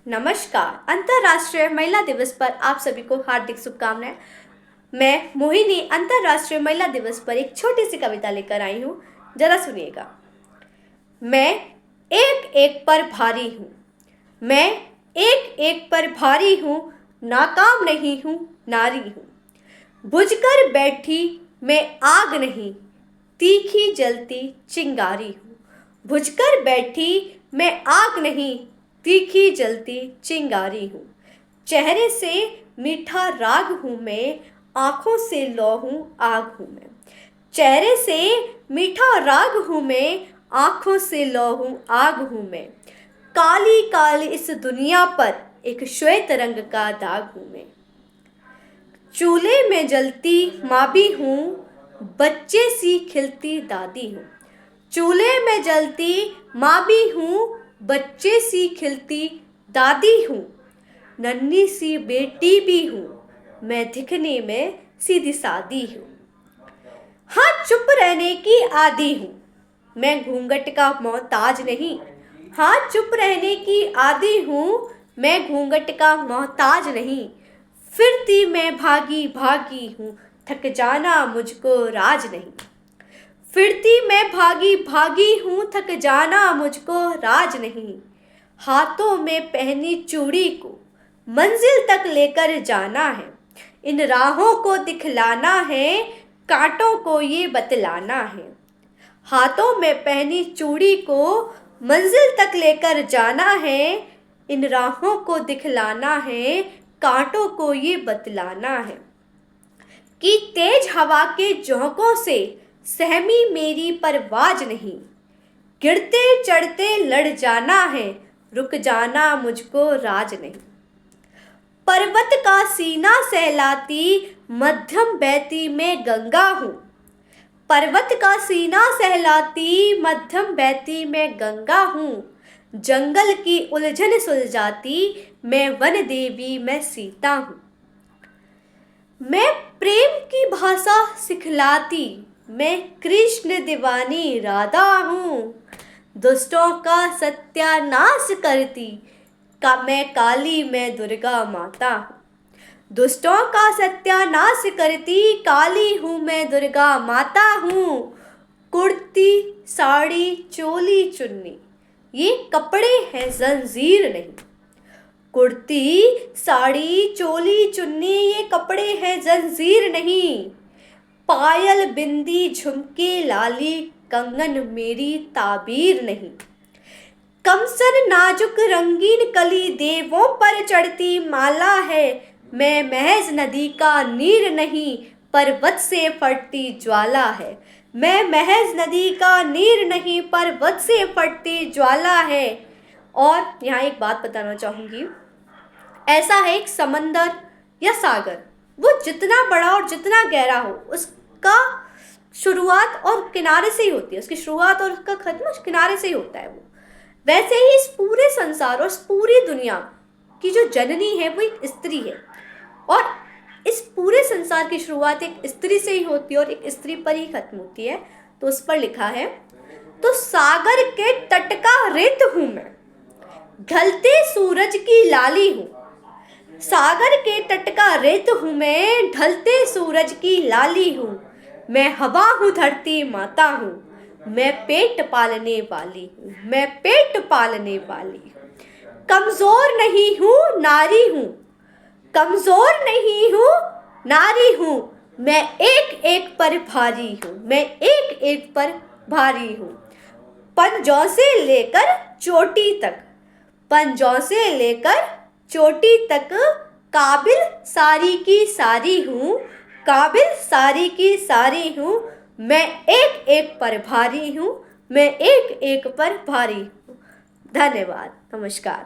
नमस्कार। अंतर्राष्ट्रीय महिला दिवस पर आप सभी को हार्दिक शुभकामनाएं। मैं मोहिनी अंतर्राष्ट्रीय महिला दिवस पर एक छोटी सी कविता लेकर आई हूँ, जरा सुनिएगा। मैं एक एक पर भारी हूँ, मैं एक एक पर भारी हूँ, नाकाम नहीं हूँ, नारी हूँ। बुझकर बैठी मैं आग नहीं, तीखी जलती चिंगारी हूँ। बुझकर बैठी मैं आग नहीं, तीखी जलती चिंगारी हूँ। चेहरे से मीठा राग हूँ मैं, आँखों से लौ हूँ आग हूँ मैं। चेहरे से मीठा राग हूँ मैं, आँखों से लौ हूँ आग हूँ मैं। काली काली इस दुनिया पर एक श्वेत रंग का दाग हूँ मैं। चूल्हे में जलती माँ भी हूँ, बच्चे सी खिलती दादी हूँ। चूल्हे में जलती माँ भी हूँ, बच्चे सी खिलती दादी हूँ। नन्ही सी बेटी भी हूँ, मैं दिखने में सीधी सादी हूँ। हाँ, चुप रहने की आदी हूँ, मैं घूंघट का मोहताज नहीं। हाँ, चुप रहने की आदी हूँ, मैं घूंघट का मोहताज नहीं। फिरती मैं भागी भागी हूँ, थक जाना मुझको राज नहीं। फिरती मैं भागी भागी हूँ, थक जाना मुझको राज नहीं। हाथों में पहनी चूड़ी को मंजिल तक लेकर जाना है। इन राहों को दिखलाना है, कांटों को ये बतलाना है। हाथों में पहनी चूड़ी को मंजिल तक लेकर जाना है। इन राहों को दिखलाना है, कांटों को ये बतलाना है कि तेज हवा के झोंकों से सहमी मेरी परवाज नहीं। गिरते चढ़ते लड़ जाना है, रुक जाना मुझको राज नहीं। पर्वत का सीना सहलाती मध्यम बहती मैं गंगा हूँ। पर्वत का सीना सहलाती मध्यम बहती मैं गंगा हूँ। जंगल की उलझन सुलझाती मैं वन देवी मैं सीता हूँ। मैं प्रेम की भाषा सिखलाती मैं कृष्ण दीवानी राधा हूँ। दुष्टों का सत्यानाश करती मैं काली मैं दुर्गा माता हूँ। दुष्टों का सत्यानाश करती काली हूँ मैं दुर्गा माता हूँ। कुर्ती साड़ी चोली चुन्नी ये कपड़े हैं जंजीर नहीं। कुर्ती साड़ी चोली चुन्नी ये कपड़े हैं जंजीर नहीं। पायल बिंदी झुमके लाली कंगन मेरी ताबीर नहीं। कमसन नाजुक रंगीन कली देवों पर चढ़ती माला है। मैं महज नदी का नीर नहीं, पर्वत से फटती ज्वाला है। मैं महज नदी का नीर नहीं, पर्वत से फटती ज्वाला है। और यहाँ एक बात बताना चाहूँगी, ऐसा है एक समंदर या सागर, वो जितना बड़ा और जितना गहरा हो उसका शुरुआत और किनारे से ही होती है। उसकी शुरुआत और उसका खत्म किनारे से ही होता है। वो वैसे ही इस पूरे संसार और इस पूरी दुनिया की जो जननी है वो एक स्त्री है। और इस पूरे संसार की शुरुआत एक स्त्री से ही होती है और एक स्त्री पर ही खत्म होती है। तो उस पर लिखा है, तो सागर के तट का रेत हूँ मैं, ढलते सूरज की लाली हूँ। सागर के तट का रेत हूँ मैं, ढलते सूरज की लाली हूँ। मैं हवा हूँ धरती माता हूँ, मैं पेट पालने वाली हूँ, मैं पेट पालने वाली हूँ। कमजोर नहीं हूँ नारी हूँ, कमजोर नहीं हूँ नारी हूँ। मैं एक एक पर भारी हूँ, मैं एक एक पर भारी हूँ। पंजों से लेकर चोटी तक, पंजों से लेकर चोटी तक काबिल सारी की सारी हूँ, काबिल सारी की सारी हूँ। मैं एक एक पर भारी हूँ, मैं एक एक पर भारी हूँ। धन्यवाद, नमस्कार।